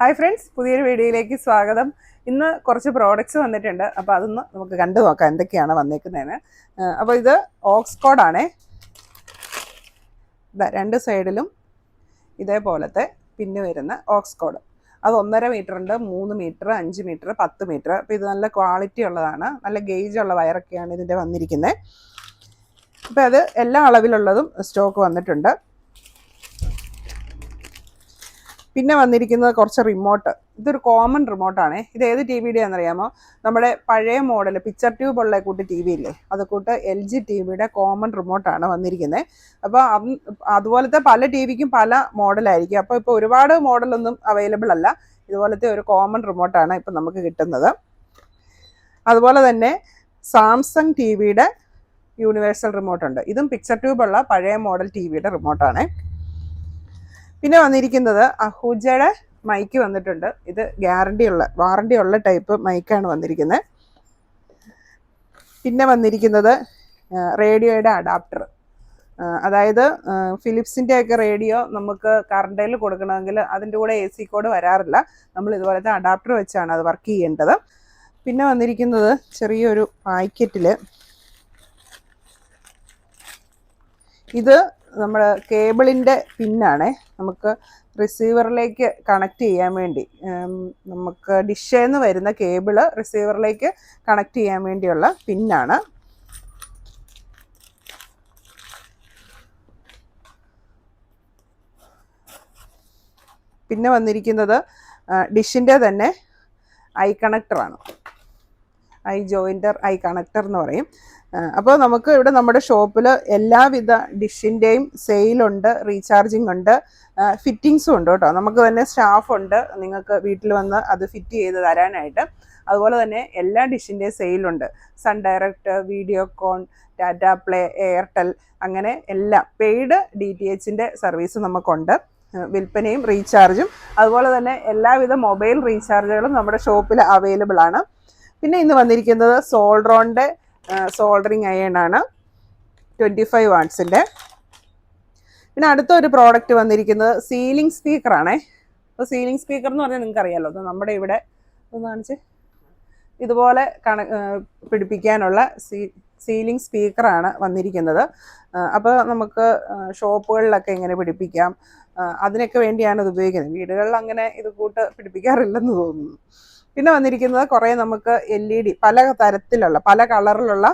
Hi friends, പുതിയൊരു വീഡിയോയിലേക്ക് സ്വാഗതം. ഇന്ന് കുറച്ച് പ്രോഡക്റ്റ്സ് വന്നിട്ടുണ്ട്. അപ്പോൾ അതൊന്ന് നമുക്ക് കണ്ടു നോക്കാം എന്തൊക്കെയാണ് വന്നേക്കുന്നതെന്ന്. അപ്പോൾ ഇത് ഓക്സ്കോഡാണേ. രണ്ട് സൈഡിലും ഇതേപോലത്തെ പിന്ന് വരുന്ന ഓക്സ്കോഡ്. അത് 1.5 മീറ്റർ ഉണ്ട്, 3 മീറ്റർ, 5 മീറ്റർ, 10 മീറ്റർ. അപ്പോൾ ഇത് നല്ല ക്വാളിറ്റി ഉള്ളതാണ്, നല്ല ഗേജുള്ള വയറൊക്കെയാണ് ഇതിൻ്റെ വന്നിരിക്കുന്നത്. അപ്പോൾ അത് എല്ലാ അളവിലുള്ളതും സ്റ്റോക്ക് വന്നിട്ടുണ്ട്. പിന്നെ വന്നിരിക്കുന്നത് കുറച്ച് റിമോട്ട്. ഇതൊരു കോമൺ റിമോട്ടാണ്. ഇത് ഏത് ടി വിയുടെ ആണെന്നറിയാമോ? നമ്മുടെ പഴയ മോഡൽ പിക്ചർ ട്യൂബുള്ള കൂട്ടി ടി വി ഇല്ലേ, അത് കൂട്ട് LG TV കോമൺ റിമോട്ടാണ് വന്നിരിക്കുന്നത്. അപ്പോൾ അതുപോലത്തെ പല ടി വിക്കും പല മോഡലായിരിക്കും. അപ്പോൾ ഇപ്പോൾ ഒരുപാട് മോഡലൊന്നും അവൈലബിൾ അല്ല. ഇതുപോലത്തെ ഒരു കോമൺ റിമോട്ടാണ് ഇപ്പം നമുക്ക് കിട്ടുന്നത്. അതുപോലെ തന്നെ സാംസങ് TV യൂണിവേഴ്സൽ റിമോട്ടുണ്ട്. ഇതും പിക്ചർ ട്യൂബുള്ള പഴയ മോഡൽ ടി വിയുടെ റിമോട്ടാണ്. പിന്നെ വന്നിരിക്കുന്നത് അഹൂജയുടെ മൈക്ക് വന്നിട്ടുണ്ട്. ഇത് വാറണ്ടി ഉള്ള ടൈപ്പ് മൈക്കാണ് വന്നിരിക്കുന്നത്. പിന്നെ വന്നിരിക്കുന്നത് റേഡിയോയുടെ അഡാപ്റ്റർ. അതായത് ഫിലിപ്സിൻ്റെ ഒക്കെ റേഡിയോ നമുക്ക് കറണ്ടിൽ കൊടുക്കണമെങ്കിൽ അതിൻ്റെ കൂടെ AC കോഡ് വരാറില്ല. നമ്മൾ ഇതുപോലത്തെ അഡാപ്റ്റർ വെച്ചാണ് അത് വർക്ക് ചെയ്യേണ്ടത്. പിന്നെ വന്നിരിക്കുന്നത് ചെറിയൊരു പാക്കറ്റിൽ ഇത് നമ്മുടെ കേബിളിൻ്റെ പിന്നാണ്. നമുക്ക് റിസീവറിലേക്ക് കണക്ട് ചെയ്യാൻ വേണ്ടി, നമുക്ക് ഡിഷിൽ നിന്ന് വരുന്ന കേബിള് റിസീവറിലേക്ക് കണക്ട് ചെയ്യാൻ വേണ്ടിയുള്ള പിന്നാണ്. പിന്നെ വന്നിരിക്കുന്നത് ഡിഷിൻ്റെ തന്നെ ഐ കണക്ടറാണ്. ഐ കണക്ടർ എന്ന് പറയും. അപ്പോൾ നമുക്ക് ഇവിടെ നമ്മുടെ ഷോപ്പിൽ എല്ലാവിധ ഡിഷിൻ്റെയും സെയിലുണ്ട്, റീചാർജിങ് ഉണ്ട്, ഫിറ്റിങ്സും ഉണ്ട് കേട്ടോ. നമുക്ക് തന്നെ സ്റ്റാഫുണ്ട് നിങ്ങൾക്ക് വീട്ടിൽ വന്ന് അത് ഫിറ്റ് ചെയ്ത് തരാനായിട്ട്. അതുപോലെ തന്നെ എല്ലാ ഡിഷിൻ്റെയും സെയിലുണ്ട്. Sun Direct, Videocon, Tata Play, Airtel, അങ്ങനെ എല്ലാം പെയ്ഡ് DTHൻ്റെ സർവീസ് നമുക്കുണ്ട്. വിൽപ്പനയും റീചാർജും അതുപോലെ തന്നെ എല്ലാവിധ മൊബൈൽ റീചാർജുകളും നമ്മുടെ ഷോപ്പിൽ അവൈലബിൾ ആണ്. പിന്നെ ഇന്ന് വന്നിരിക്കുന്നത് സോൾഡ്രോണിൻ്റെ സോൾഡറിങ് അയണാണ്, 25 വാട്ട്സിൻ്റെ. പിന്നെ അടുത്തൊരു പ്രോഡക്റ്റ് വന്നിരിക്കുന്നത് സീലിംഗ് സ്പീക്കറാണേ. അപ്പോൾ സീലിംഗ് സ്പീക്കർ എന്ന് പറഞ്ഞാൽ നിങ്ങൾക്ക് അറിയാമല്ലോ, അത് നമ്മുടെ ഇവിടെ ഒന്ന് കാണിച്ച് ഇതുപോലെ പിടിപ്പിക്കാനുള്ള സീലിംഗ് സ്പീക്കറാണ് വന്നിരിക്കുന്നത്. അപ്പോൾ നമുക്ക് ഷോപ്പുകളിലൊക്കെ ഇങ്ങനെ പിടിപ്പിക്കാം, അതിനൊക്കെ വേണ്ടിയാണ് ഇത് ഉപയോഗിക്കുന്നത്. വീടുകളിൽ അങ്ങനെ ഇത് കൂട്ട് പിടിപ്പിക്കാറില്ലെന്ന് തോന്നുന്നു. പിന്നെ വന്നിരിക്കുന്നത് കുറേ നമുക്ക് LED പല തരത്തിലുള്ള പല കളറിലുള്ള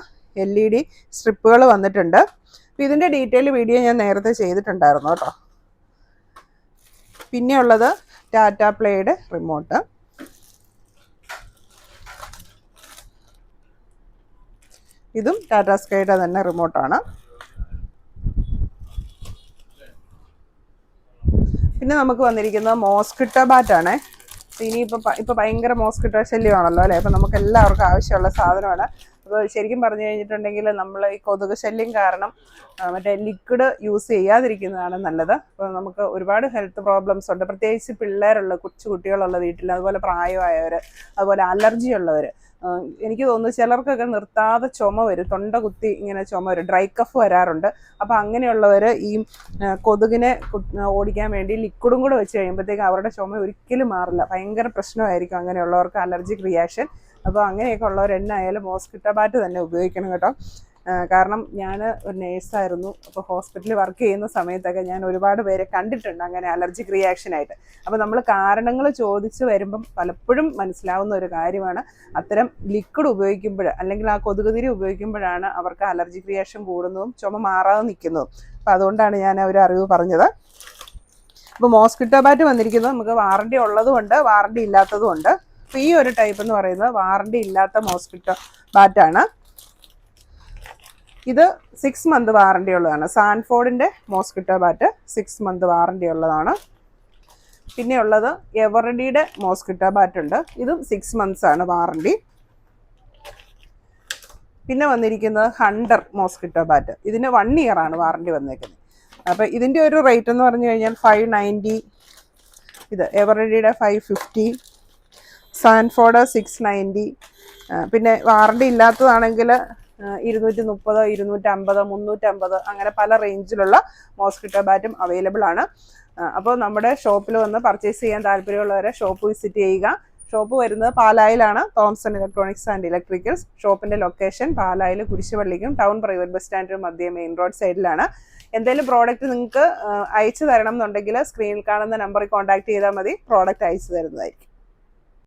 LED സ്ട്രിപ്പുകൾ വന്നിട്ടുണ്ട്. അപ്പോൾ ഇതിൻ്റെ ഡീറ്റെയിൽ വീഡിയോ ഞാൻ നേരത്തെ ചെയ്തിട്ടുണ്ടായിരുന്നു കേട്ടോ. പിന്നെ ഉള്ളത് ടാറ്റ പ്ലേയുടെ റിമോട്ട്. ഇതും ടാറ്റ സ്കൈയുടെ തന്നെ റിമോട്ടാണ്. പിന്നെ നമുക്ക് വന്നിരിക്കുന്നത് മോസ്കിറ്റോ ബാറ്റാണ്. ഇനിയിപ്പോൾ ഭയങ്കര മോസ്കിറ്റോ ശല്യമാണല്ലോ അല്ലേ. അപ്പോൾ നമുക്ക് എല്ലാവർക്കും ആവശ്യമുള്ള സാധനമാണ്. അപ്പോൾ ശരിക്കും പറഞ്ഞു കഴിഞ്ഞിട്ടുണ്ടെങ്കിൽ നമ്മൾ ഈ കൊതുക് ശല്യം കാരണം മറ്റേ ലിക്വിഡ് യൂസ് ചെയ്യാതിരിക്കുന്നതാണ് നല്ലത്. അപ്പോൾ നമുക്ക് ഒരുപാട് ഹെൽത്ത് പ്രോബ്ലംസ് ഉണ്ട്, പ്രത്യേകിച്ച് പിള്ളേരുള്ള കുട്ടികളുള്ള വീട്ടിൽ, അതുപോലെ പ്രായമായവർ, അതുപോലെ അലർജി ഉള്ളവർ. എനിക്ക് തോന്നുന്നു ചിലർക്കൊക്കെ നിർത്താതെ ചുമ വരും, തൊണ്ട കുത്തി ഇങ്ങനെ ചുമ വരും, ഡ്രൈ കഫ് വരാറുണ്ട്. അപ്പോൾ അങ്ങനെയുള്ളവർ ഈ കൊതുകിനെ ഓടിക്കാൻ വേണ്ടി ലിക്വിഡും കൂടെ വെച്ച് കഴിയുമ്പോഴത്തേക്ക് അവരുടെ ചുമ ഒരിക്കലും മാറില്ല, ഭയങ്കര പ്രശ്നമായിരിക്കും അങ്ങനെയുള്ളവർക്ക് അലർജിക് റിയാക്ഷൻ. അപ്പോൾ അങ്ങനെയൊക്കെ ഉള്ളവർ എന്നായാലും മോസ്കിറ്റോ ബാറ്റ് തന്നെ ഉപയോഗിക്കണം കേട്ടോ. കാരണം ഞാൻ ഒരു നേഴ്സായിരുന്നു. അപ്പോൾ ഹോസ്പിറ്റലിൽ വർക്ക് ചെയ്യുന്ന സമയത്തൊക്കെ ഞാൻ ഒരുപാട് പേരെ കണ്ടിട്ടുണ്ട് അങ്ങനെ അലർജിക് റിയാക്ഷനായിട്ട്. അപ്പോൾ നമ്മൾ കാരണങ്ങൾ ചോദിച്ച് വരുമ്പം പലപ്പോഴും മനസ്സിലാവുന്ന ഒരു കാര്യമാണ്, അത്തരം ലിക്വിഡ് ഉപയോഗിക്കുമ്പോൾ അല്ലെങ്കിൽ ആ കൊതുകുതിരി ഉപയോഗിക്കുമ്പോഴാണ് അവർക്ക് അലർജിക് റിയാക്ഷൻ കൂടുന്നതും ചുമ മാറാതെ നിൽക്കുന്നതും. അപ്പോൾ അതുകൊണ്ടാണ് ഞാൻ ഒരു അറിവ് പറഞ്ഞത്. അപ്പോൾ മോസ്കിറ്റോ ബാറ്റ് വന്നിരിക്കുന്നത് നമുക്ക് വാറണ്ടി ഉള്ളതുമുണ്ട്, വാറണ്ടി ഇല്ലാത്തതുമുണ്ട്. അപ്പോൾ ഈ ഒരു ടൈപ്പ് എന്ന് പറയുന്നത് വാറണ്ടി ഇല്ലാത്ത മോസ്കിറ്റോ ബാറ്റാണ്. ഇത് 6 മന്ത് വാറണ്ടി ഉള്ളതാണ്. സാൻഫോർഡിൻ്റെ മോസ്കിറ്റോ ബാറ്റ് 6 മന്ത് വാറണ്ടി ഉള്ളതാണ്. പിന്നെ ഉള്ളത് എവറഡിയുടെ മോസ്കിറ്റോ ബാറ്റ് ഉണ്ട്. ഇതും 6 മന്ത്സ് ആണ് വാറണ്ടി. പിന്നെ വന്നിരിക്കുന്നത് ഹണ്ടർ മോസ്കിറ്റോ ബാറ്റ്. ഇതിന് 1 ഇയർ ആണ് വാറണ്ടി വന്നേക്കുന്നത്. അപ്പോൾ ഇതിൻ്റെ ഒരു റേറ്റ് എന്ന് പറഞ്ഞു കഴിഞ്ഞാൽ 590, ഇത് എവറഡിയുടെ 550, സാൻഫോർഡ് 690. പിന്നെ വാറണ്ടി ഇല്ലാത്തതാണെങ്കിൽ 230, 250, 350 അങ്ങനെ പല റേഞ്ചിലുള്ള മോസ്കിറ്റോ ബാറ്റും അവൈലബിൾ ആണ്. അപ്പോൾ നമ്മുടെ ഷോപ്പിൽ വന്ന് പർച്ചേസ് ചെയ്യാൻ താല്പര്യമുള്ളവരെ ഷോപ്പ് വിസിറ്റ് ചെയ്യുക. ഷോപ്പ് വരുന്നത് പാലായിലാണ്, തോംസൺ ഇലക്ട്രോണിക്സ് ആൻഡ് ഇലക്ട്രിക്കൽസ്. ഷോപ്പിന്റെ ലൊക്കേഷൻ പാലായിൽ കുരിശുപള്ളിക്കും ടൗൺ പ്രൈവറ്റ് ബസ് സ്റ്റാൻഡിനും മധ്യ മെയിൻ റോഡ് സൈഡിലാണ്. എന്തെങ്കിലും പ്രോഡക്റ്റ് നിങ്ങൾക്ക് അയച്ചു തരണം എന്നുണ്ടെങ്കിൽ സ്ക്രീനിൽ കാണുന്ന നമ്പറിൽ കോൺടാക്ട് ചെയ്താൽ മതി, പ്രോഡക്റ്റ് അയച്ചു തരുന്നതായിരിക്കും.